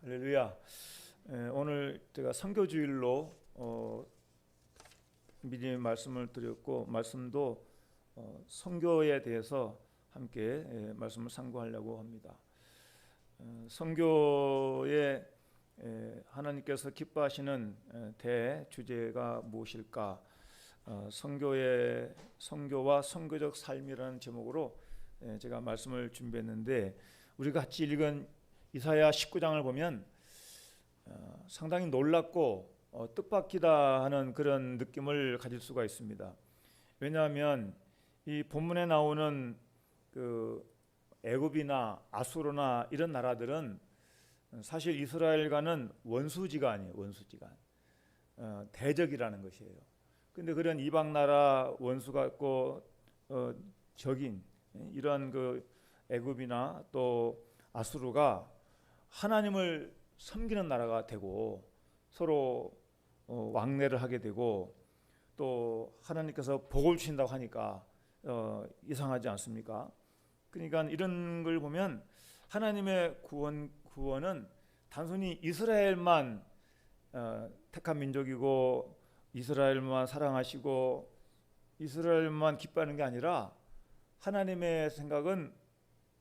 할렐루야. 오늘 제가 선교주일로 미리 말씀을 드렸고 말씀도 선교에 대해서 함께 말씀을 상고하려고 합니다. 선교에 하나님께서 기뻐하시는 대주제가 무엇일까? 선교와 선교적 삶이라는 제목으로 제가 말씀을 준비했는데, 우리가 같이 읽은 이사야 19장을 보면 상당히 놀랍고 뜻밖이다 하는 그런 느낌을 가질 수가 있습니다. 왜냐하면 이 본문에 나오는 그 애굽이나 아수르나 이런 나라들은 사실 이스라엘과는 원수지가 아니에요. 원수지가 대적이라는 것이에요. 근데 그런 이방 나라 원수 같고 적인 이런 그 애굽이나 또 아수르가 하나님을 섬기는 나라가 되고 서로 왕래를 하게 되고, 또 하나님께서 복을 주신다고 하니까 이상하지 않습니까? 그러니까 이런 걸 보면 하나님의 구원은 단순히 이스라엘만 택한 민족이고 이스라엘만 사랑하시고 이스라엘만 기뻐하는 게 아니라, 하나님의 생각은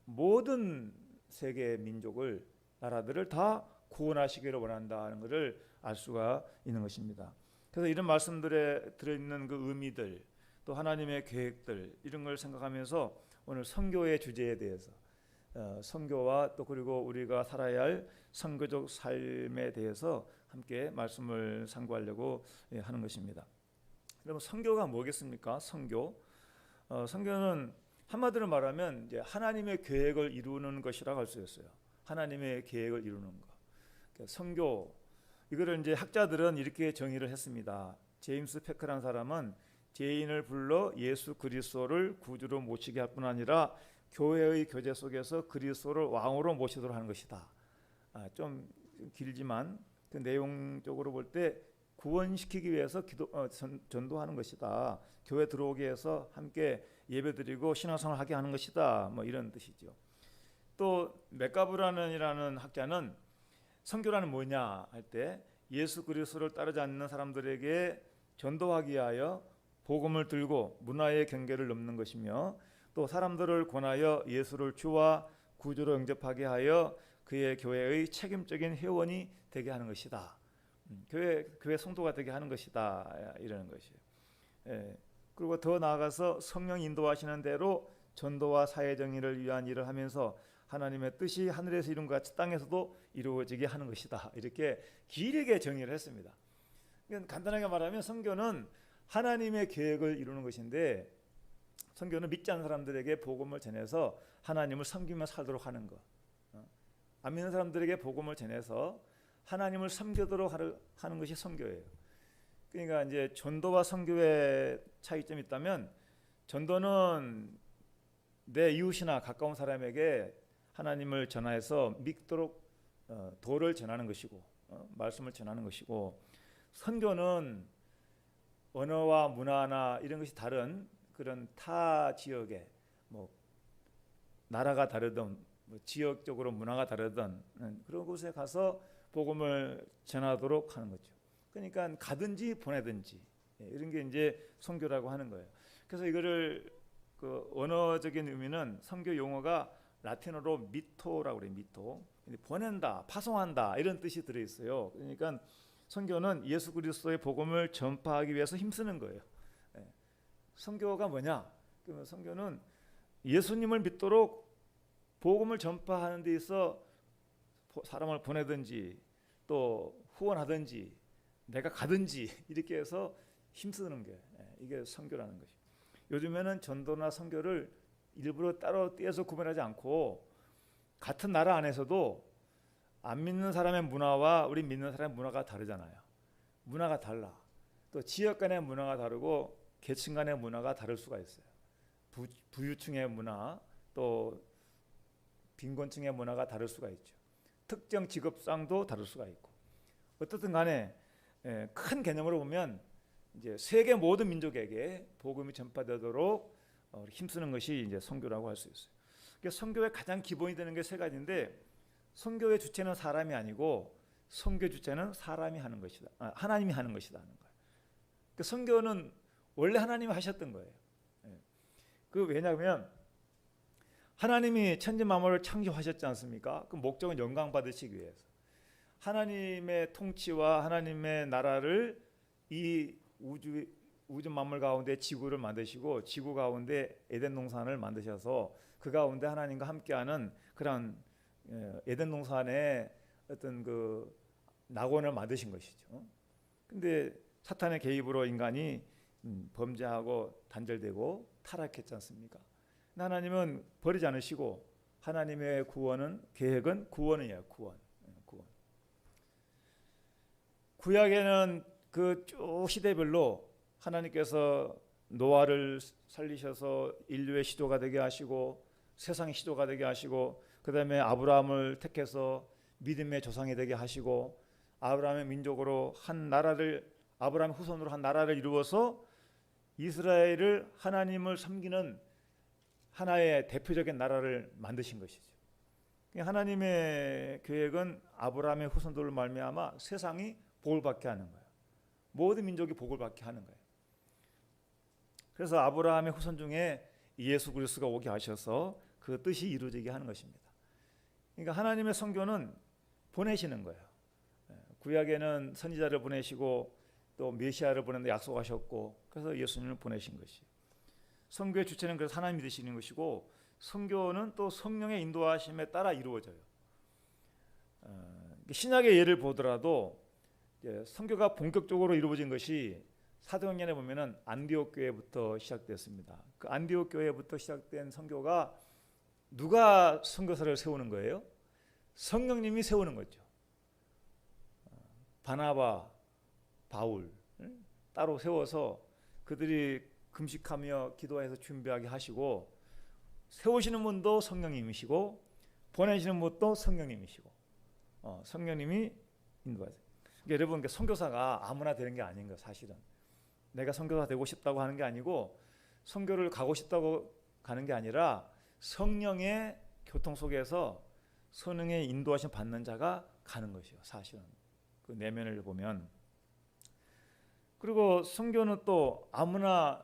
모든 세계 민족을, 나라들을 다 구원하시기를 원한다는 것을 알 수가 있는 것입니다. 그래서 이런 말씀들에 들어있는 그 의미들, 또 하나님의 계획들, 이런 걸 생각하면서 오늘 선교의 주제에 대해서, 선교와 또 그리고 우리가 살아야 할 선교적 삶에 대해서 함께 말씀을 상고하려고 하는 것입니다. 그럼 선교가 뭐겠습니까? 선교는 한마디로 말하면 이제 하나님의 계획을 이루는 것이라고 할 수 있어요. 하나님의 계획을 이루는 것. 그러니까 선교, 이거를 이제 학자들은 이렇게 정의를 했습니다. 제임스 패커라는 사람은 죄인을 불러 예수 그리스도를 구주로 모시게 할 뿐 아니라 교회의 교제 속에서 그리스도를 왕으로 모시도록 하는 것이다. 좀 길지만 그 내용적으로 볼 때 구원시키기 위해서 전도하는 것이다. 교회 들어오게 해서 함께 예배드리고 신앙생활 하게 하는 것이다. 뭐 이런 뜻이죠. 또 맥가브라는이라는 학자는 선교라는 뭐냐 할 때, 예수 그리스도를 따르지 않는 사람들에게 전도하기 위하여 복음을 들고 문화의 경계를 넘는 것이며, 또 사람들을 권하여 예수를 주와 구주로 영접하게 하여 그의 교회의 책임적인 회원이 되게 하는 것이다. 교회 성도가 되게 하는 것이다. 이러는 것이에요. 그리고 더 나아가서 성령 인도하시는 대로 전도와 사회정의를 위한 일을 하면서 하나님의 뜻이 하늘에서 이룬 것 같이 땅에서도 이루어지게 하는 것이다. 이렇게 길게 정의를 했습니다. 그러니까 간단하게 말하면 선교는 하나님의 계획을 이루는 것인데, 선교는 믿지 않는 사람들에게 복음을 전해서 하나님을 섬기며 살도록 하는 것. 안 믿는 사람들에게 복음을 전해서 하나님을 섬기도록 하는 것이 선교예요. 그러니까 이제 전도와 선교의 차이점이 있다면, 전도는 내 이웃이나 가까운 사람에게 하나님을 전하여서 믿도록 도를 전하는 것이고, 말씀을 전하는 것이고, 선교는 언어와 문화나 이런 것이 다른 그런 타 지역에, 뭐 나라가 다르든 뭐 지역적으로 문화가 다르든 그런 곳에 가서 복음을 전하도록 하는 거죠. 그러니까 가든지 보내든지 이런 게 이제 선교라고 하는 거예요. 그래서 이거를 그 언어적인 의미는 선교 용어가 라틴어로 미토라고 그래요. 미토. 보낸다, 파송한다 이런 뜻이 들어 있어요. 그러니까 선교는 예수 그리스도의 복음을 전파하기 위해서 힘쓰는 거예요. 선교가 뭐냐? 그러면 선교는 예수님을 믿도록 복음을 전파하는 데 있어 사람을 보내든지 또 후원하든지 내가 가든지 이렇게 해서 힘쓰는 게, 이게 선교라는 것이. 요즘에는 전도나 선교를 일부러 따로 떼서 구분하지 않고 같은 나라 안에서도 안 믿는 사람의 문화와 우리 믿는 사람의 문화가 다르잖아요. 문화가 달라. 또 지역 간의 문화가 다르고 계층 간의 문화가 다를 수가 있어요. 부유층의 문화, 또 빈곤층의 문화가 다를 수가 있죠. 특정 직업상도 다를 수가 있고. 어떻든 간에 큰 개념으로 보면 이제 세계 모든 민족에게 복음이 전파되도록 힘쓰는 것이 이제 선교라고 할 수 있어요. 그러니까 선교의 가장 기본이 되는 게 세 가지인데, 선교의 주체는 사람이 아니고 선교 주체는 사람이 하는 것이다. 하나님이 하는 것이다 하는 거예요. 그 선교는 원래 하나님이 하셨던 거예요. 그 왜냐하면 하나님이 천지 만물을 창조하셨지 않습니까? 그 목적은 영광 받으시기 위해서. 하나님의 통치와 하나님의 나라를 이 우주 만물 가운데 지구를 만드시고 지구 가운데 에덴 동산을 만드셔서 그 가운데 하나님과 함께하는 그런 에덴 동산의 어떤 그 낙원을 만드신 것이죠. 근데 사탄의 개입으로 인간이 범죄하고 단절되고 타락했지 않습니까? 하나님은 버리지 않으시고 하나님의 계획은 구원이에요. 구원. 구약에는 그 쭉 시대별로 하나님께서 노아를 살리셔서 인류의 시조가 되게 하시고 세상의 시조가 되게 하시고 그다음에 아브라함을 택해서 믿음의 조상이 되게 하시고 아브라함의 민족으로 아브라함의 후손으로 한 나라를 이루어서 이스라엘을 하나님을 섬기는 하나의 대표적인 나라를 만드신 것이죠. 하나님의 계획은 아브라함의 후손들을 말미암아 세상이 복을 받게 하는 거예요. 모든 민족이 복을 받게 하는 거예요. 그래서 아브라함의 후손 중에 예수 그리스도가 오게 하셔서 그 뜻이 이루어지게 하는 것입니다. 그러니까 하나님의 선교는 보내시는 거예요. 구약에는 선지자를 보내시고 또 메시아를 보내는데 약속하셨고 그래서 예수님을 보내신 것이. 선교의 주체는 그래서 하나님이 되시는 것이고 선교는 또 성령의 인도하심에 따라 이루어져요. 신약의 예를 보더라도 선교가 본격적으로 이루어진 것이 사도행전에 보면은 안디옥 교회부터 시작됐습니다. 그 안디옥 교회부터 시작된 선교가 누가 선교사를 세우는 거예요? 성령님이 세우는 거죠. 바나바, 바울 따로 세워서 그들이 금식하며 기도해서 준비하게 하시고 세우시는 분도 성령님이시고 보내시는 분도 성령님이시고 성령님이 인도하세요. 그러니까 여러분 선교사가 아무나 되는 게 아닌 거예요. 사실은 내가 선교사 되고 싶다고 하는 게 아니고 선교를 가고 싶다고 가는 게 아니라 성령의 교통 속에서 성령의 인도하심 받는 자가 가는 것이요. 사실은 그 내면을 보면. 그리고 선교는 또 아무나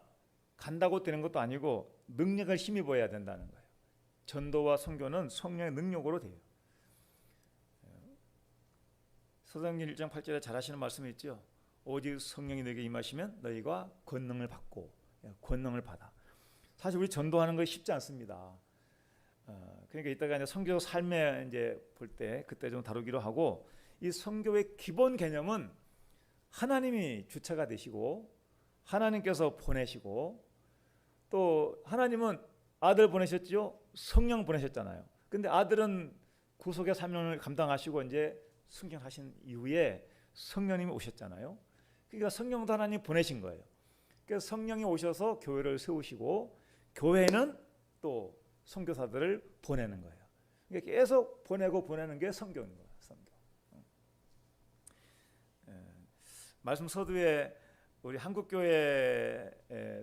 간다고 되는 것도 아니고 능력을 힘입어야 된다는 거예요. 전도와 선교는 성령의 능력으로 돼요. 사도행전 1장 8절에 잘 하시는 말씀이 있죠. 오직 성령이 너에게 임하시면 너희가 권능을 받고 권능을 받아. 사실 우리 전도하는 거 쉽지 않습니다. 그러니까 이따가 이제 선교 삶에 이제 볼 때 그때 좀 다루기로 하고 이 선교의 기본 개념은 하나님이 주체가 되시고 하나님께서 보내시고 또 하나님은 아들 보내셨죠. 성령 보내셨잖아요. 근데 아들은 구속의 사명을 감당하시고 이제 승천하신 이후에 성령님이 오셨잖아요. 그러니까 성령도 하나님 보내신 거예요. 그래서 성령이 오셔서 교회를 세우시고 교회는 또 선교사들을 보내는 거예요. 그러니까 계속 보내는 게 선교인 거예요. 선교. 말씀 서두에 우리 한국 교회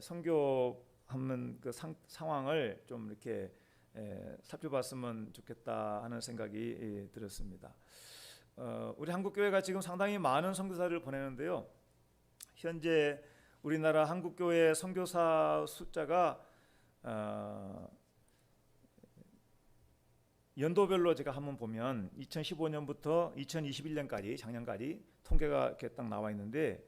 선교하는 그 상황을 좀 이렇게 살펴봤으면 좋겠다 하는 생각이 들었습니다. 우리 한국 교회가 지금 상당히 많은 선교사를 보내는데요. 현재 우리나라 한국 교회 선교사 숫자가 연도별로 제가 한번 보면 2015년부터 2021년까지 작년까지 통계가 이렇게 딱 나와 있는데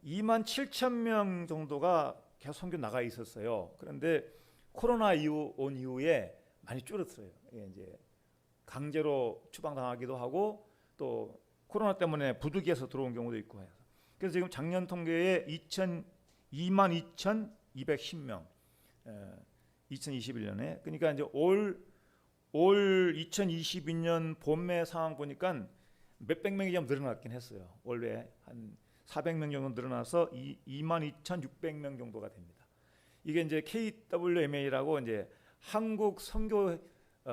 2만 7천 명 정도가 계속 선교 나가 있었어요. 그런데 코로나 온 이후에 많이 줄었어요. 이제 강제로 추방당하기도 하고 또 코로나 때문에 부득이해서 들어온 경우도 있고 해서 그래서 지금 작년 통계에 2만 2,210명 2021년에 그러니까 이제 올 2022년 봄의 상황 보니까 몇백 명이 좀 늘어났긴 했어요. 원래 한 400명 정도 늘어나서 22,600명 정도가 됩니다. 이게 이제 KWMA라고 이제 한국 선교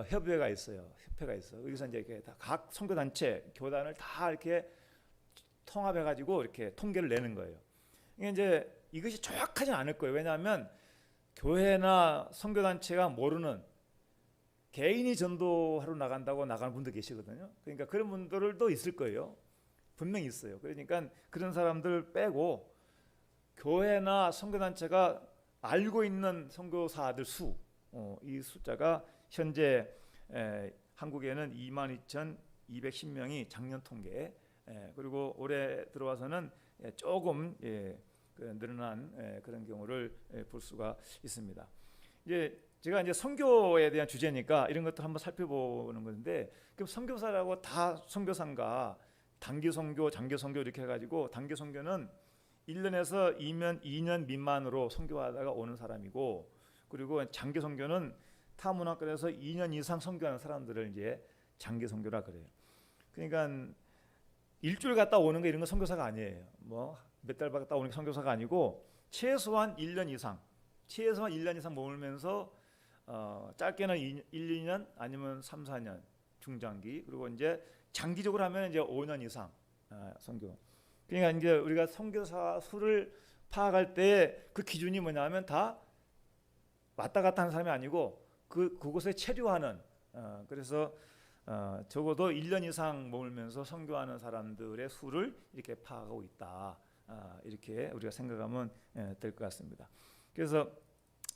협회가 있어요. 여기서 이제 각 선교 단체, 교단을 다 이렇게 통합해 가지고 이렇게 통계를 내는 거예요. 이게 이제 이것이 정확하진 않을 거예요. 왜냐하면 교회나 선교 단체가 모르는 개인이 전도하러 나간다고 나가는 분도 계시거든요. 그러니까 그런 분들도 있을 거예요. 분명히 있어요. 그러니까 그런 사람들 빼고 교회나 선교단체가 알고 있는 선교사들 수, 이 숫자가 현재 한국에는 22,210명이 작년 통계, 그리고 올해 들어와서는 조금 늘어난 그런 경우를 볼 수가 있습니다. 제가 이제 선교에 대한 주제니까 이런 것도 한번 살펴보는 건데, 그럼 선교사라고 다 선교사인가? 단기 선교, 장기 선교 이렇게 해가지고, 단기 선교는 1년에서 2년 미만으로 선교하다가 오는 사람이고, 그리고 장기 선교는 타 문화권에서 2년 이상 선교하는 사람들을 이제 장기 선교라 그래요. 그러니까 일주일 갔다 오는 거 이런 건 선교사가 아니에요. 뭐 몇 달 갔다 오는 게 선교사가 아니고, 최소한 1년 이상 머물면서 짧게는 1, 2년 아니면 3, 4년 중장기, 그리고 이제 장기적으로 하면 이제 5년 이상 선교. 그러니까 이제 우리가 선교사 수를 파악할 때 그 기준이 뭐냐면 다 왔다 갔다 하는 사람이 아니고 그곳에 체류하는, 그래서 적어도 1년 이상 머물면서 선교하는 사람들의 수를 이렇게 파악하고 있다. 이렇게 우리가 생각하면 될 것 같습니다. 그래서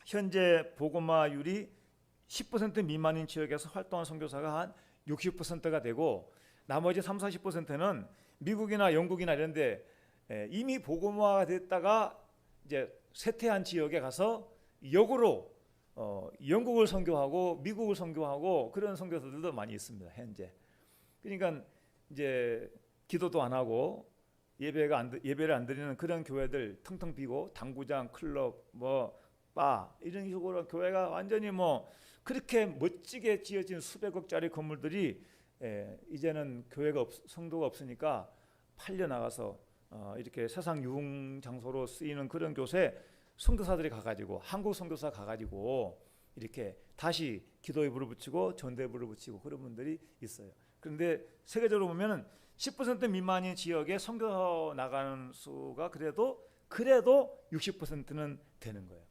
현재 복음화율이 10% 미만인 지역에서 활동한 선교사가 한 60%가 되고, 나머지 30-40%는 미국이나 영국이나 이런데 이미 복음화가 됐다가 이제 쇠퇴한 지역에 가서 역으로 영국을 선교하고 미국을 선교하고 그런 선교사들도 많이 있습니다. 현재. 그러니까 이제 기도도 안 하고 예배를 안 드리는 그런 교회들 텅텅 비고, 당구장, 클럽, 뭐 바 이런 식으로 교회가 완전히 뭐 그렇게 멋지게 지어진 수백억짜리 건물들이 이제는 성도가 없으니까 팔려 나가서 이렇게 세상 유흥 장소로 쓰이는 그런 곳에 선교사들이 가가지고, 한국 선교사 가가지고 이렇게 다시 기도의 불을 붙이고 전도의 불을 붙이고 그런 분들이 있어요. 그런데 세계적으로 보면은 10% 미만인 지역에 선교 나가는 수가 그래도 60%는 되는 거예요.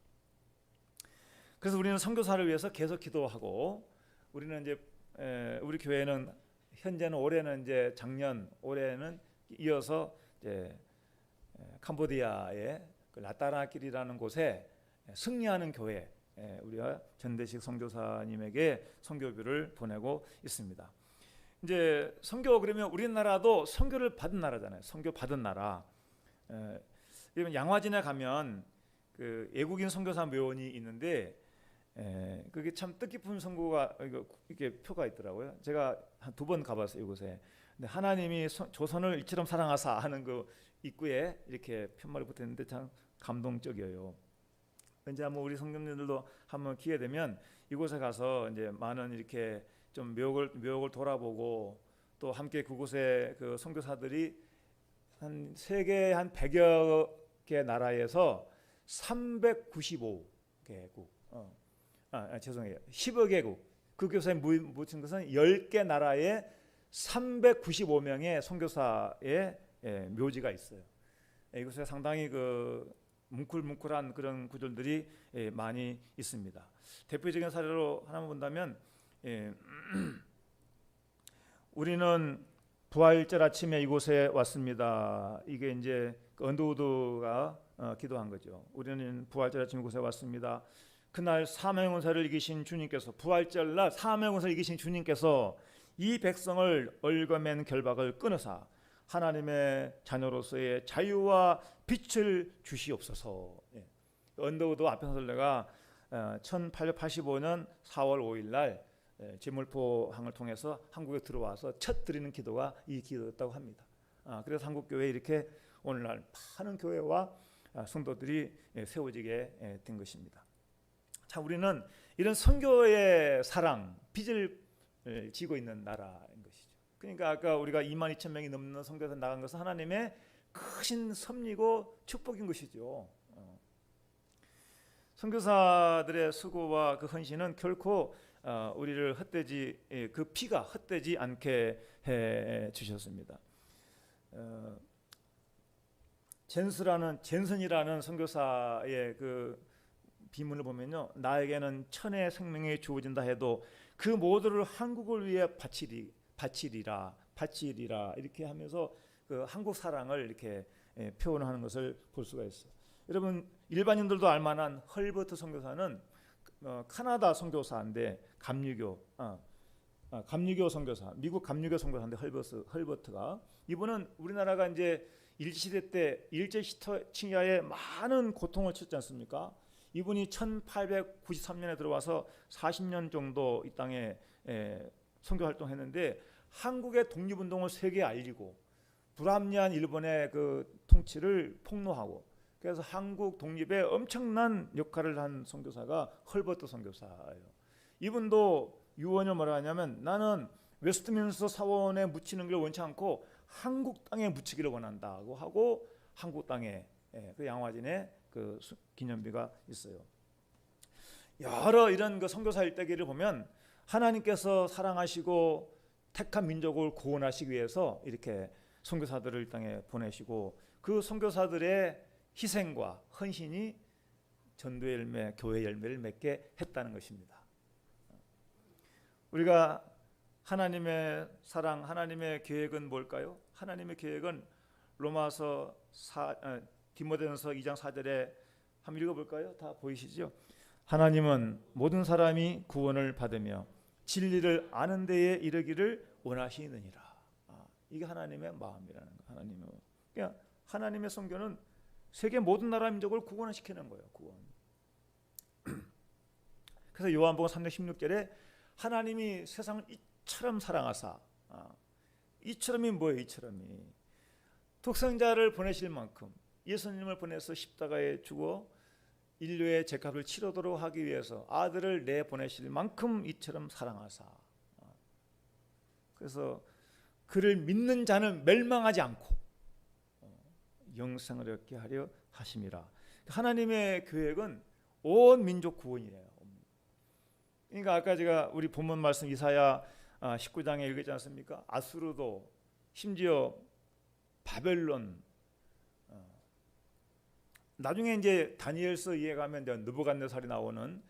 그래서 우리는 선교사를 위해서 계속 기도하고, 우리는 이제 우리 교회는 현재는 올해는 이어서 이제 캄보디아의 그 라따나길이라는 곳에 승리하는 교회, 우리가 전대식 선교사님에게 선교비를 보내고 있습니다. 이제 선교, 그러면 우리나라도 선교를 받은 나라잖아요. 선교 받은 나라. 양화진에 가면 그 외국인 선교사 묘원이 있는데, 그게 참 뜻깊은 선교가 이렇게 표가 있더라고요. 제가 한 2번 가봤어요, 이곳에. 근데 하나님이 조선을 이처럼 사랑하사 하는 그 입구에 이렇게 편말이 붙었는데 참 감동적이에요. 이제 한번 우리 성도님들도 한번 기회 되면 이곳에 가서 이제 많은 이렇게 좀 묘역을 돌아보고, 또 함께 그곳에 그 선교사들이 한 세계 한 100여 개 나라에서 395개국, 죄송해요, 10여 개국, 그 교사에 묻힌 것은 10개 나라에 395명의 선교사의 묘지가 있어요. 이곳에 상당히 그 뭉클뭉클한 그런 구절들이 많이 있습니다. 대표적인 사례로 하나만 본다면, 우리는 부활절 아침에 이곳에 왔습니다. 이게 이제 언더우드가 기도한 거죠. 우리는 부활절 아침에 이곳에 왔습니다. 그날 사망의 이기신 주님께서, 부활절 날 사망의 이기신 주님께서 이 백성을 얽어맨 결박을 끊으사 하나님의 자녀로서의 자유와 빛을 주시옵소서. 언더우드 앞에서 내가 1885년 4월 5일 날 제물포항을 통해서 한국에 들어와서 첫 드리는 기도가 이 기도였다고 합니다. 그래서 한국 교회에 이렇게 오늘날 많은 교회와 성도들이 세워지게 된 것입니다. 자, 우리는 이런 선교의 사랑, 빚을 지고 있는 나라인 것이죠. 그러니까 아까 우리가 22,000명이 넘는 선교사 나간 것은 하나님의 크신 섭리고 축복인 것이죠. 선교사들의 수고와 그 헌신은 결코 우리를 그 피가 헛되지 않게 해 주셨습니다. 젠슨이라는 선교사의 그 비문을 보면요, 나에게는 천의 생명이 주어진다 해도 그 모두를 한국을 위해 바치리라 이렇게 하면서 그 한국 사랑을 이렇게 표현하는 것을 볼 수가 있어요. 여러분 일반인들도 알만한 헐버트 선교사는 카나다 선교사인데 감리교 선교사, 미국 감리교 선교사인데 헐버트가 이분은 우리나라가 이제 일시대 때 일제시청야에 많은 고통을 치렀지 않습니까? 이분이 1893년에 들어와서 40년 정도 이 땅에 선교 활동했는데 한국의 독립운동을 세계에 알리고 불합리한 일본의 그 통치를 폭로하고 그래서 한국 독립에 엄청난 역할을 한 선교사가 헐버트 선교사예요. 이분도 유언을 뭐라 하냐면 나는 웨스트민스터 사원에 묻히는 걸 원치 않고 한국 땅에 묻히기를 원한다고 하고 한국 땅에 그 양화진에 그 기념비가 있어요. 여러 이런 그 선교사 일대기를 보면 하나님께서 사랑하시고 택한 민족을 구원하시기 위해서 이렇게 선교사들을 이 땅에 보내시고 그 선교사들의 희생과 헌신이 전도의 열매, 교회 열매를 맺게 했다는 것입니다. 우리가 하나님의 사랑, 하나님의 계획은 뭘까요? 하나님의 계획은 로마서 디모데전서 2장 4절에 한번 읽어볼까요? 다 보이시죠? 하나님은 모든 사람이 구원을 받으며 진리를 아는 데에 이르기를 원하시느니라. 이게 하나님의 마음이라는 거. 그러니까 하나님의 선교는 세계 모든 나라 민족을 구원시키는 거예요. 구원. 그래서 요한복음 3장 16절에 하나님이 세상을 이처럼 사랑하사 이처럼이 뭐예요? 이처럼이 독생자를 보내실 만큼 예수님을 보내서 십자가에 죽어 인류의 죄값을 치르도록 하기 위해서 아들을 내보내실 만큼 이처럼 사랑하사 그래서 그를 믿는 자는 멸망하지 않고 영생을 얻게 하려 하심이라. 하나님의 계획은 온 민족 구원이에요. 그러니까 아까 제가 우리 본문 말씀 이사야 19장에 읽었지 않습니까? 아수르도 심지어 바벨론 나중에 이제 다니엘서 이해가면 느부갓네살이 나오는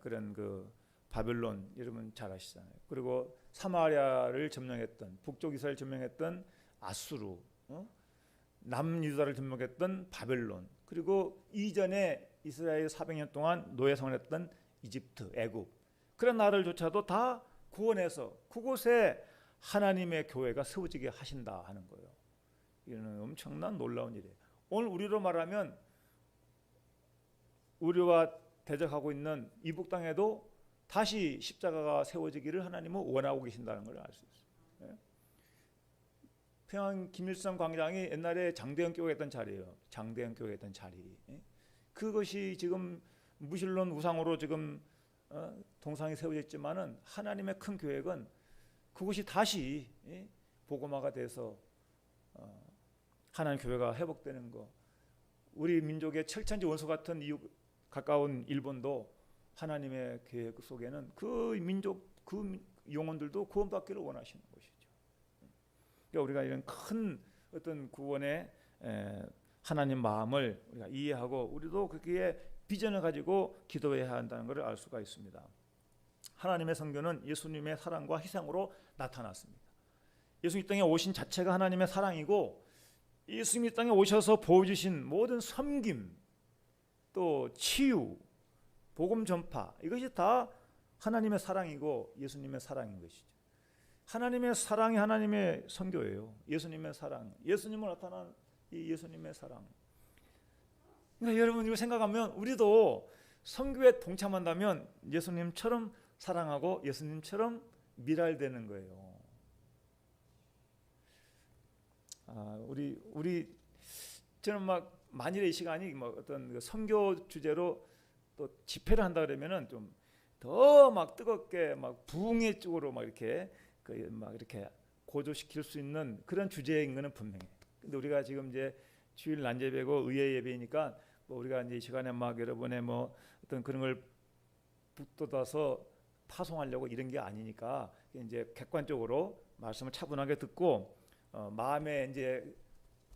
그런 그 바벨론 여러분 잘 아시잖아요. 그리고 사마리아를 점령했던 북쪽 이스라엘 점령했던 아수르, 남유다를 점령했던 바벨론, 그리고 이전에 이스라엘 400년 동안 노예 생활했던 이집트, 애굽 그런 나라들조차도 다 구원해서 그곳에 하나님의 교회가 세워지게 하신다 하는 거예요. 이거는 엄청난 놀라운 일이에요. 오늘 우리로 말하면 우리와 대적하고 있는 이북 땅에도 다시 십자가가 세워지기를 하나님은 원하고 계신다는 걸 알 수 있어요. 평양 김일성 광장이 옛날에 장대현 교회가 있던 자리예요. 장대현 교회가 있던 자리. 그것이 지금 무신론 우상으로 지금 동상이 세워졌지만은 하나님의 큰 계획은 그것이 다시 복음화가 돼서 하나님 교회가 회복되는 거. 우리 민족의 철천지 원소 같은 이웃 가까운 일본도 하나님의 계획 속에는 그 민족 그 영혼들도 구원받기를 원하시는 것이죠. 그러니까 우리가 이런 큰 어떤 구원의 하나님 마음을 우리가 이해하고 우리도 거기에 비전을 가지고 기도해야 한다는 것을 알 수가 있습니다. 하나님의 선교는 예수님의 사랑과 희생으로 나타났습니다. 예수님 이 땅에 오신 자체가 하나님의 사랑이고 예수님 이 땅에 오셔서 보여주신 모든 섬김 또 치유 복음 전파 이것이 다 하나님의 사랑이고 예수님의 사랑인 것이죠. 하나님의 사랑이 하나님의 선교예요. 예수님의 사랑, 예수님을 나타난 이 예수님의 사랑. 그러니까 여러분 이거 생각하면 우리도 선교에 동참한다면 예수님처럼 사랑하고 예수님처럼 미랄되는 거예요. 우리 저는 막 만일의 이 시간이 뭐 어떤 선교 주제로 또 집회를 한다 그러면은 좀 더 막 뜨겁게 막 부흥의 쪽으로 막 이렇게 막 이렇게 고조시킬 수 있는 그런 주제인 거는 분명해. 근데 우리가 지금 이제 주일 난제배고 의회 예배니까 뭐 우리가 이제 이 시간에 막 여러분의 뭐 어떤 그런 걸 북돋아서 파송하려고 이런 게 아니니까 이제 객관적으로 말씀을 차분하게 듣고 마음에 이제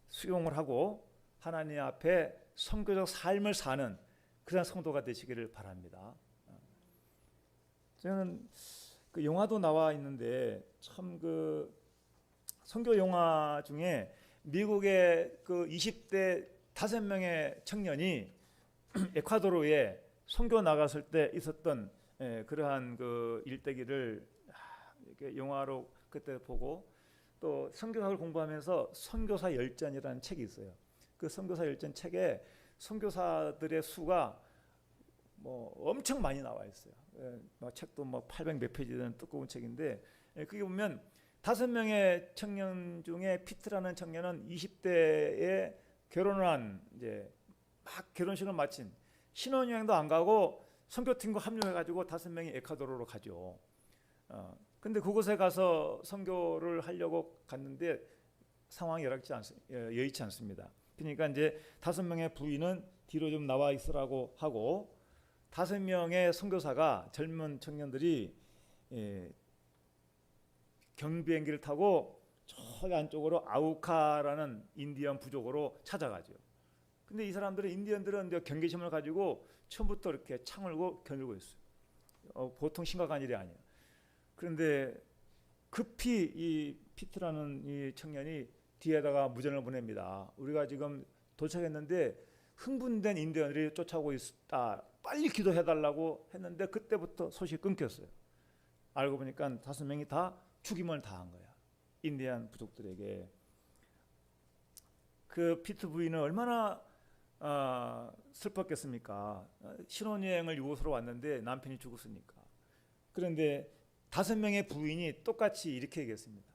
수용을 하고 하나님 앞에 선교적 삶을 사는 그런 성도가 되시기를 바랍니다. 저는 그 영화도 나와 있는데 참 그 선교 영화 중에 미국의 그 20대 5명의 청년이 에콰도르에 선교 나갔을 때 있었던 그러한 그 일대기를 이렇게 영화로 그때 보고, 또 선교학을 공부하면서 선교사 열전이라는 책이 있어요. 그 선교사 열전 책에 선교사들의 수가 뭐 엄청 많이 나와 있어요. 책도 뭐 800 몇 페이지 되는 두꺼운 책인데, 그게 보면 5명의 청년 중에 피트라는 청년은 20대에 결혼한, 이제 막 결혼식을 마친, 신혼여행도 안 가고 선교팀과 합류해가지고 5명이 에콰도르로 가죠. 근데 그곳에 가서 선교를 하려고 갔는데 상황이 여의치 않습니다. 그러니까 이제 5명의 부인은 뒤로 좀 나와 있으라고 하고, 5명의 선교사가, 젊은 청년들이 경비행기를 타고 저기 안쪽으로 아우카라는 인디언 부족으로 찾아가죠. 근데 이 사람들은, 인디언들은 경계심을 가지고 처음부터 이렇게 창을 겨누고 있어요. 보통 심각한 일이 아니에요. 그런데 급히 이 피트라는 이 청년이 뒤에다가 무전을 보냅니다. 우리가 지금 도착했는데 흥분된 인디언들이 쫓아오고 있다. 빨리 기도해달라고 했는데 그때부터 소식이 끊겼어요. 알고 보니까 5명이 다 죽임을 당한 거야. 인디안 부족들에게. 그 피트 부인은 얼마나 슬펐겠습니까? 신혼여행을 이곳으로 왔는데 남편이 죽었으니까. 그런데 5명의 부인이 똑같이 이렇게 얘기했습니다.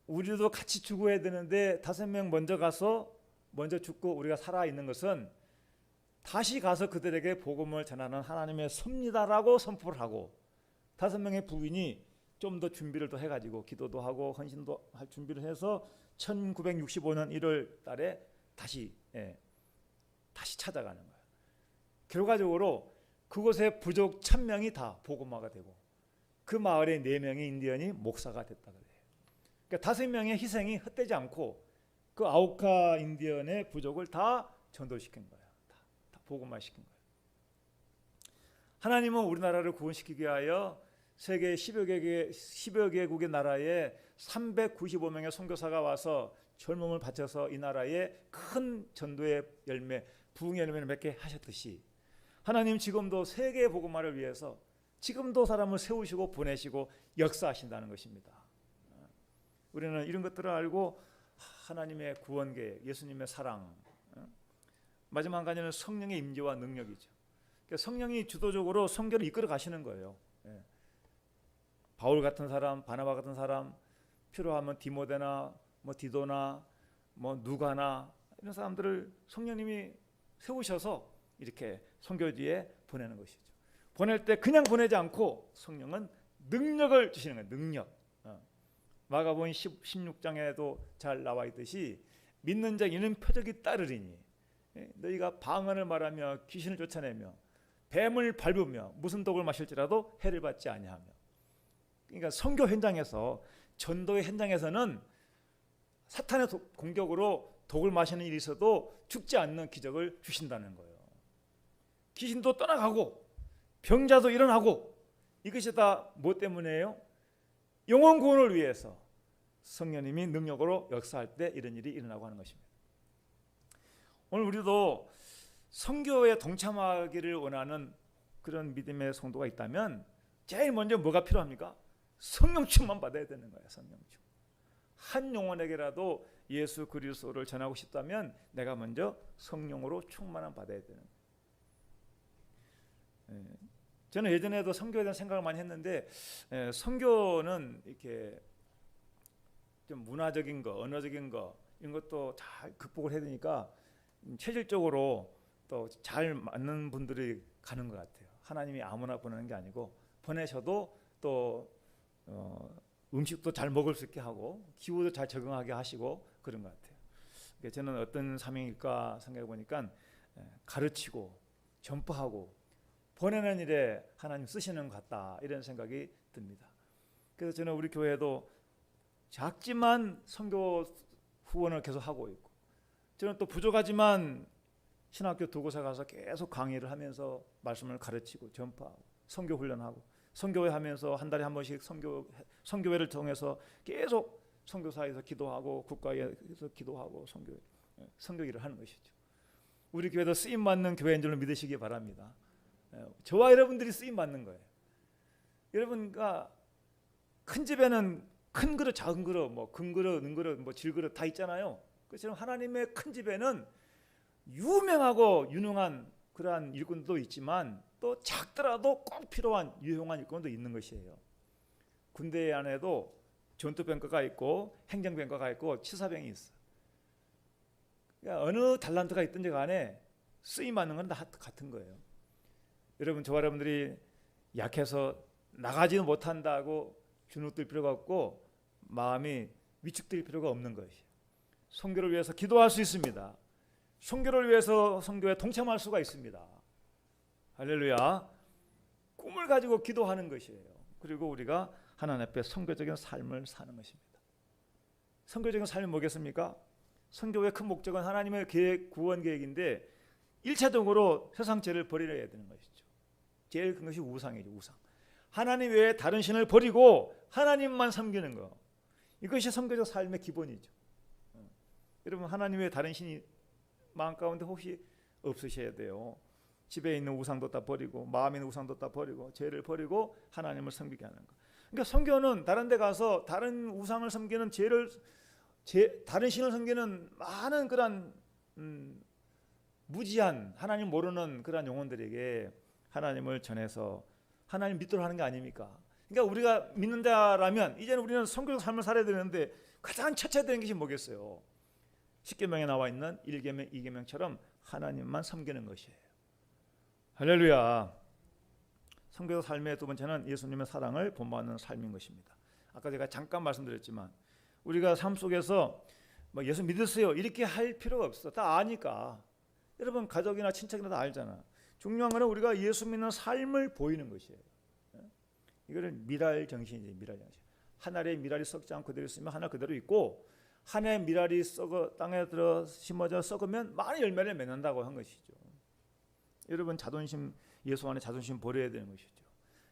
우리도 같이 죽어야 되는데 5명 먼저 가서 먼저 죽고 우리가 살아있는 것은 다시 가서 그들에게 복음을 전하는 하나님의 섭리다라고 선포를 하고, 5명의 부인이 좀 더 준비를 더 해가지고 기도도 하고 헌신도 할 준비를 해서 1965년 1월 달에 다시 찾아가는 거예요. 결과적으로 그곳의 부족 1000명이 다 복음화가 되고, 그 마을에 4명의 인디언이 목사가 됐다 그래요. 그러니까 5명의 희생이 헛되지 않고 그 아우카 인디언의 부족을 다 전도시킨 거예요. 다 복음화시킨 거예요. 하나님은 우리나라를 구원시키기 위하여 세계 10여 개국의 나라에 395명의 선교사가 와서 젊음을 바쳐서 이 나라에 큰 전도의 열매, 부흥의 열매를 맺게 하셨듯이, 하나님 지금도 세계 복음화를 위해서 지금도 사람을 세우시고 보내시고 역사하신다는 것입니다. 우리는 이런 것들을 알고 하나님의 구원 계획, 예수님의 사랑, 마지막 한 가지는 성령의 임재와 능력이죠. 그러니까 성령이 주도적으로 선교를 이끌어 가시는 거예요. 바울 같은 사람, 바나바 같은 사람, 필요하면 디모데나 뭐 디도나 뭐 누가나 이런 사람들을 성령님이 세우셔서 이렇게 선교지에 보내는 것이죠. 보낼 때 그냥 보내지 않고 성령은 능력을 주시는 거예요. 능력. 마가복음 16장에도 잘 나와 있듯이 믿는 자 이는 표적이 따르리니 너희가 방언을 말하며 귀신을 쫓아내며 뱀을 밟으며 무슨 독을 마실지라도 해를 받지 아니하며. 그러니까 선교 현장에서, 전도의 현장에서는 사탄의 공격으로 독을 마시는 일이 있어도 죽지 않는 기적을 주신다는 거예요. 귀신도 떠나가고 병자도 일어나고, 이것이 다 뭐 때문이에요? 영혼 구원을 위해서 성령님이 능력으로 역사할 때 이런 일이 일어나고 하는 것입니다. 오늘 우리도 선교에 동참하기를 원하는 그런 믿음의 성도가 있다면 제일 먼저 뭐가 필요합니까? 성령 충만 받아야 되는 거예요. 성령 충만. 한 영혼에게라도 예수 그리스도를 전하고 싶다면 내가 먼저 성령으로 충만함 받아야 되는 거예요. 저는 예전에도 선교에 대한 생각을 많이 했는데, 선교는 이렇게 좀 문화적인 거, 언어적인 거 이런 것도 잘 극복을 해야 되니까 체질적으로 또 잘 맞는 분들이 가는 것 같아요. 하나님이 아무나 보내는 게 아니고, 보내셔도 또 음식도 잘 먹을 수 있게 하고 기후도 잘 적응하게 하시고 그런 것 같아요. 저는 어떤 사명일까 생각해 보니까 가르치고 전파하고 보내는 일에 하나님 쓰시는 것 같다, 이런 생각이 듭니다. 그래서 저는 우리 교회도 작지만 선교 후원을 계속 하고 있고, 저는 또 부족하지만 신학교 두 곳에 가서 계속 강의를 하면서 말씀을 가르치고 전파하고 선교 훈련하고 선교회 하면서 한 달에 한 번씩 선교회를 통해서 계속 선교사에서 기도하고 국가에서 기도하고 선교 일을 하는 것이죠. 우리 교회도 쓰임 받는 교회인 줄로 믿으시기 바랍니다. 저와 여러분들이 쓰임 받는 거예요. 여러분과 큰 집에는 큰 그릇, 작은 그릇, 뭐 금 그릇, 은 그릇, 뭐 질 그릇 다 있잖아요. 그처럼 하나님의 큰 집에는 유명하고 유능한 그러한 일꾼도 있지만 또 작더라도 꼭 필요한 유용한 일꾼도 있는 것이에요. 군대 안에도 전투병과가 있고 행정병과가 있고 치사병이 있어. 그러니까 어느 달란트가 있든지 간에 쓰임 받는 건 다 같은 거예요. 여러분, 저와 여러분들이 약해서 나가지는 못한다고 주눅들 필요가 없고 마음이 위축될 필요가 없는 것이에요. 선교를 위해서 기도할 수 있습니다. 선교를 위해서 선교에 동참할 수가 있습니다. 할렐루야. 꿈을 가지고 기도하는 것이에요. 그리고 우리가 하나님 앞에 선교적인 삶을 사는 것입니다. 선교적인 삶이 뭐겠습니까? 선교의 큰 목적은 하나님의 계획, 구원 계획인데 1차적으로 세상 죄를 버려야 되는 것이죠. 제일 큰 것이 우상이죠. 우상. 하나님 외에 다른 신을 버리고 하나님만 섬기는 것. 이것이 선교적 삶의 기본이죠. 여러분, 하나님 외에 다른 신이 마음 가운데 혹시 없으셔야 돼요. 집에 있는 우상도 다 버리고 마음에 있는 우상도 다 버리고 죄를 버리고 하나님을 섬기게 하는 것. 그러니까 선교는 다른 데 가서 다른 우상을 섬기는 다른 신을 섬기는 많은 그런 무지한 하나님 모르는 그런 영혼들에게 하나님을 전해서 하나님 믿도록 하는 게 아닙니까? 그러니까 우리가 믿는 자라면 이제는 우리는 선교적 삶을 살아야 되는데 가장 첫째 되는 것이 뭐겠어요? 십계명에 나와 있는 1계명, 2계명처럼 하나님만 섬기는 것이에요. 할렐루야. 선교적 삶의 두 번째는 예수님의 사랑을 본받는 삶인 것입니다. 아까 제가 잠깐 말씀드렸지만 우리가 삶 속에서 뭐 예수 믿으세요 이렇게 할 필요가 없어. 다 아니까. 여러분, 가족이나 친척이나 다 알잖아. 중요한 것은 우리가 예수 믿는 삶을 보이는 것이에요. 이거는 미랄 정신이지. 미랄 정신. 한 알의 미랄이 썩지 않고 그대로 있으면 한 알 그대로 있고, 한 해 미랄이 땅에 들어 심어져 썩으면 많은 열매를 맺는다고 한 것이죠. 여러분, 자존심, 예수 안에 자존심 버려야 되는 것이죠.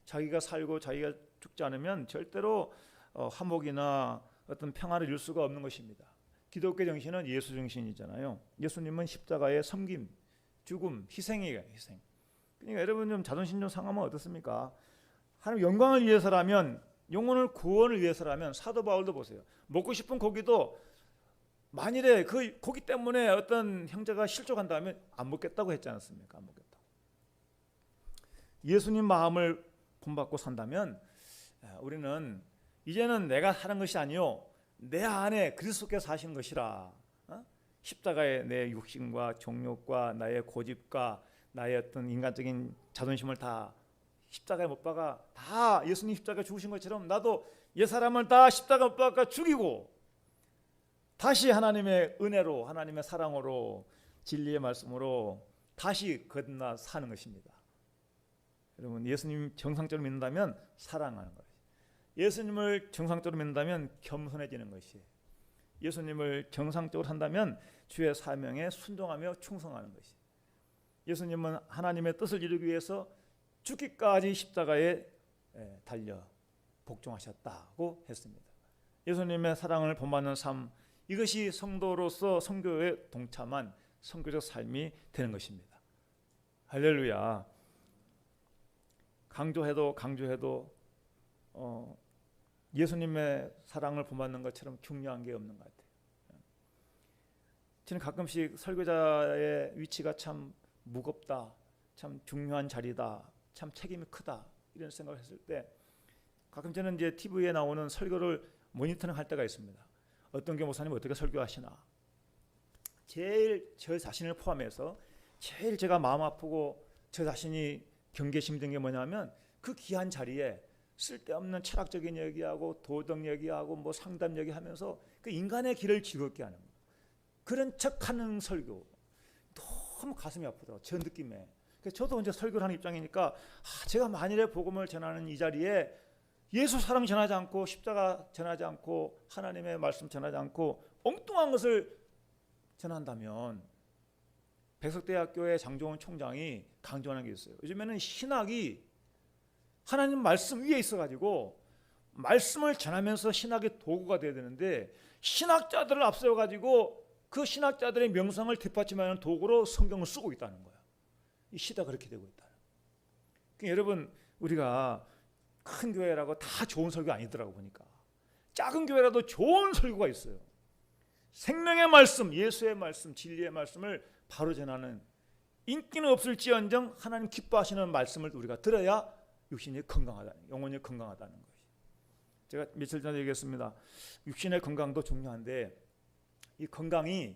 자기가 살고 자기가 죽지 않으면 절대로 화목이나 어떤 평화를 이룰 수가 없는 것입니다. 기독교 정신은 예수 정신이잖아요. 예수님은 십자가의 섬김, 죽음, 희생이에요. 희생. 그러니까 여러분, 좀 자존심 좀 상하면 어떻습니까? 하나님 영광을 위해서라면, 영혼을 구원을 위해서라면 사도 바울도 보세요. 먹고 싶은 고기도 만일에 그 고기 때문에 어떤 형제가 실족한다면 안 먹겠다고 했지 않습니까? 안 먹겠다고. 예수님 마음을 본받고 산다면 우리는 이제는 내가 사는 것이 아니요 내 안에 그리스도께서 사신 것이라. 십자가에 내 육신과 정욕과 나의 고집과 나의 어떤 인간적인 자존심을 다 십자가에 못 박아 다 예수님 십자가에 죽으신 것처럼 나도 옛사람을 다 십자가에 못 박아 죽이고 다시 하나님의 은혜로, 하나님의 사랑으로, 진리의 말씀으로 다시 거듭나 사는 것입니다. 여러분, 예수님 정상적으로 믿는다면 사랑하는 거예요. 예수님을 정상적으로 믿는다면 겸손해지는 것이에요. 예수님을 정상적으로 산다면 주의 사명에 순종하며 충성하는 것이에요. 예수님은 하나님의 뜻을 이루기 위해서 죽기까지 십자가에 달려 복종하셨다고 했습니다. 예수님의 사랑을 본받는 삶, 이것이 성도로서 선교에 동참한 선교적 삶이 되는 것입니다. 할렐루야. 강조해도 예수님의 사랑을 본받는 것처럼 중요한 게 없는 것 같아요. 저는 가끔씩 설교자의 위치가 참 무겁다, 참 중요한 자리다, 참 책임이 크다 이런 생각을 했을 때 가끔 저는 이제 TV에 나오는 설교를 모니터링 할 때가 있습니다. 어떤 게 목사님 어떻게 설교하시나. 제일 저 자신을 포함해서 제일 제가 마음 아프고 저 자신이 경계심 든 게 뭐냐면 그 귀한 자리에 쓸데없는 철학적인 얘기하고 도덕 얘기하고 뭐 상담 얘기하면서 그 인간의 길을 즐겁게 하는 거예요. 그런 척하는 설교 너무 가슴이 아프더라고요. 저 느낌에. 그래서 저도 이제 설교를 하는 입장이니까 제가 만일에 복음을 전하는 이 자리에 예수 사랑 전하지 않고 십자가 전하지 않고 하나님의 말씀 전하지 않고 엉뚱한 것을 전한다면 백석대학교의 장종원 총장이 강조하는 게 있어요. 요즘에는 신학이 하나님 말씀 위에 있어가지고 말씀을 전하면서 신학의 도구가 되어야 되는데 신학자들을 앞세워가지고 그 신학자들의 명성을 뒷받침하는 도구로 성경을 쓰고 있다는 거야. 이 시대가 그렇게 되고 있다. 그러니까 여러분, 우리가 큰 교회라고 다 좋은 설교 아니더라고 보니까. 작은 교회라도 좋은 설교가 있어요. 생명의 말씀, 예수의 말씀, 진리의 말씀을 바로 전하는, 인기는 없을지언정 하나님 기뻐하시는 말씀을 우리가 들어야 육신이 건강하다는, 영혼이 건강하다는 것이. 제가 며칠 전에 얘기했습니다. 육신의 건강도 중요한데 이 건강이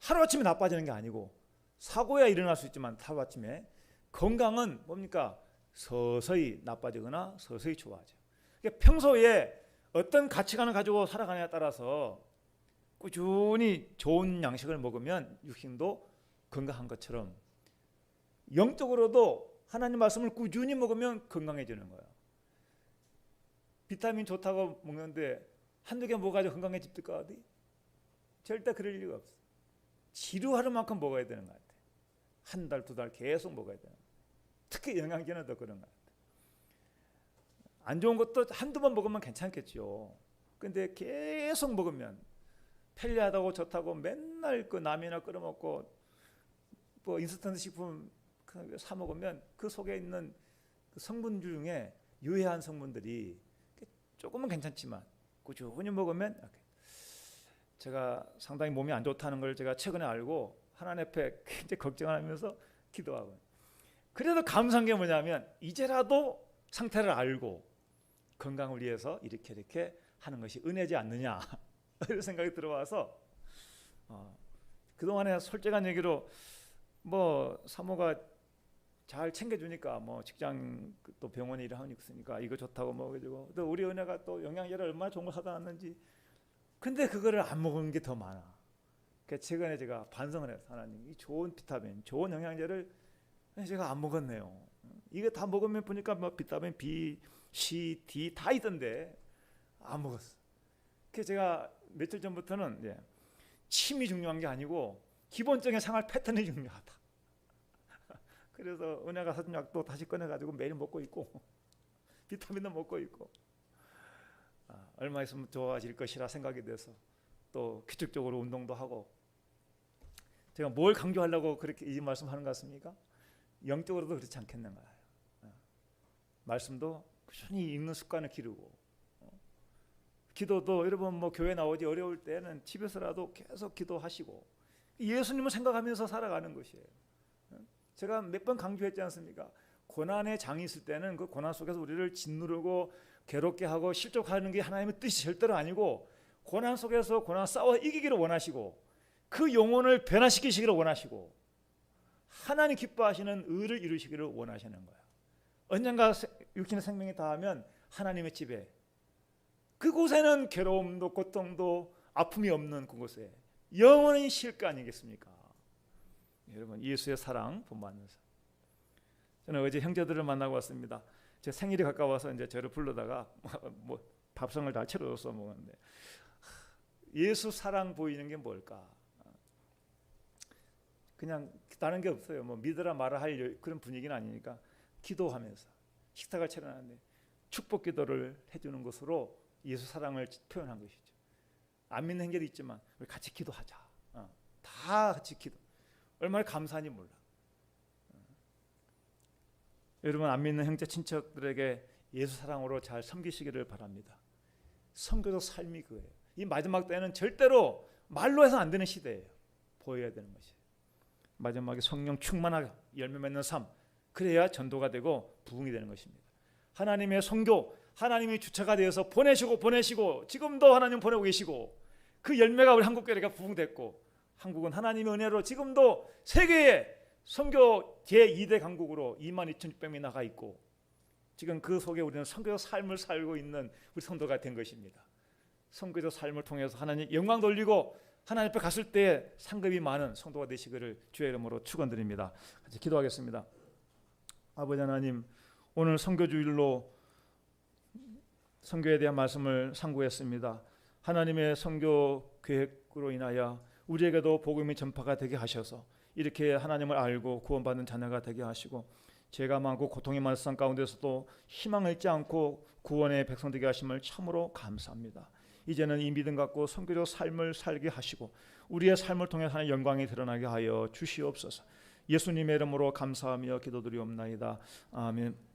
하루아침에 나빠지는 게 아니고 사고야 일어날 수 있지만 하루아침에, 건강은 뭡니까? 서서히 나빠지거나 서서히 좋아져. 그러니까 평소에 어떤 가치관을 가지고 살아가느냐에 따라서 꾸준히 좋은 양식을 먹으면 육신도 건강한 것처럼 영적으로도 하나님 말씀을 꾸준히 먹으면 건강해지는 거예요. 비타민 좋다고 먹는데 한두 개 먹어가지고 건강해집니까 어디? 절대 그럴 리가 없어. 지루할 만큼 먹어야 되는 것 같아. 한 달, 두 달 계속 먹어야 되는. 특히 영양제는 더 그런 것 같아. 안 좋은 것도 한두 번 먹으면 괜찮겠죠. 근데 계속 먹으면 편리하다고 좋다고 맨날 그 라면이나 끓여 먹고 뭐 인스턴트 식품 사 먹으면 그 속에 있는 그 성분들 중에 유해한 성분들이 조금은 괜찮지만 꾸준히 먹으면, 제가 상당히 몸이 안 좋다는 걸 제가 최근에 알고 하나님 앞에 굉장히 걱정하면서 기도하고, 그래도 감사한 게 뭐냐면 이제라도 상태를 알고 건강을 위해서 이렇게 하는 것이 은혜지 않느냐 이런 생각이 들어와서, 그동안에 솔직한 얘기로 뭐 사모가 잘 챙겨주니까, 뭐 직장 또 병원에 일을 하고 있으니까 이거 좋다고 먹어주고, 또 우리 은혜가 또 영양제를 얼마나 좋은 걸 사다 놨는지, 근데 그거를 안 먹은 게 더 많아. 그러니까 최근에 제가 반성을 해서, 하나님, 이 좋은 비타민, 좋은 영양제를 제가 안 먹었네요. 이거 다 먹으면 보니까 뭐 비타민 B, C, D 다 있던데 안 먹었어. 그래서 제가 며칠 전부터는 침이 중요한 게 아니고 기본적인 생활 패턴이 중요하다. 그래서 은혜가 사준 약도 다시 꺼내가지고 매일 먹고 있고 비타민도 먹고 있고, 얼마 있으면 좋아질 것이라 생각이 돼서 또 규칙적으로 운동도 하고. 제가 뭘 강조하려고 그렇게 이 말씀하는 것 같습니까? 영적으로도 그렇지 않겠는가. 말씀도 꾸준히 읽는 습관을 기르고, 기도도 여러분 뭐 교회 나오지 어려울 때는 집에서라도 계속 기도하시고 예수님을 생각하면서 살아가는 것이에요. 제가 몇 번 강조했지 않습니까? 고난의 장이 있을 때는 그 고난 속에서 우리를 짓누르고 괴롭게 하고 실족하는 게 하나님의 뜻이 절대로 아니고, 고난 속에서 고난 싸워 이기기를 원하시고 그 영혼을 변화시키시기를 원하시고 하나님 기뻐하시는 의를 이루시기를 원하시는 거예요. 언젠가 육신의 생명이 다하면 하나님의 집에, 그곳에는 괴로움도 고통도 아픔이 없는 그곳에 영원히 쉴 거 아니겠습니까? 여러분, 예수의 사랑 본받면서. 저는 어제 형제들을 만나고 왔습니다. 제 생일이 가까워서 이제 저를 불러다가 뭐 밥상을 다 차려줘서 먹었는데, 예수 사랑 보이는 게 뭘까? 그냥 다른 게 없어요. 뭐 믿으라 말아 할 그런 분위기는 아니니까 기도하면서 식탁을 차려놨는데 축복 기도를 해주는 것으로 예수 사랑을 표현한 것이죠. 안 믿는 형제도 있지만 우리 같이 기도하자. 다 같이 기도. 얼마나 감사한지 몰라. 여러분, 안 믿는 형제 친척들에게 예수 사랑으로 잘 섬기시기를 바랍니다. 선교적 삶이 그거예요. 이 마지막 때는 절대로 말로 해서 안 되는 시대예요. 보여야 되는 것이에요. 마지막에 성령 충만하게 열매 맺는 삶, 그래야 전도가 되고 부흥이 되는 것입니다. 하나님의 선교, 하나님이 주체가 되어서 보내시고 지금도 하나님 보내고 계시고, 그 열매가 우리 한국교회가 부흥됐고, 한국은 하나님의 은혜로 지금도 세계에 선교 제2대 강국으로 22,600명이 나가 있고, 지금 그 속에 우리는 선교적 삶을 살고 있는 우리 성도가 된 것입니다. 선교적 삶을 통해서 하나님 영광 돌리고 하나님 앞에 갔을 때 상급이 많은 성도가 되시기를 주의 이름으로 축원드립니다. 같이 기도하겠습니다. 아버지 하나님, 오늘 선교주일로 선교에 대한 말씀을 상고했습니다. 하나님의 선교 계획으로 인하여 우리에게도 복음의 전파가 되게 하셔서 이렇게 하나님을 알고 구원받는 자녀가 되게 하시고, 죄가 많고 고통의 많은 세상 가운데서도 희망을 잃지 않고 구원의 백성 되게 하심을 참으로 감사합니다. 이제는 이 믿음 갖고 선교적 삶을 살게 하시고 우리의 삶을 통해 하나님의 영광이 드러나게 하여 주시옵소서. 예수님의 이름으로 감사하며 기도드리옵나이다. 아멘.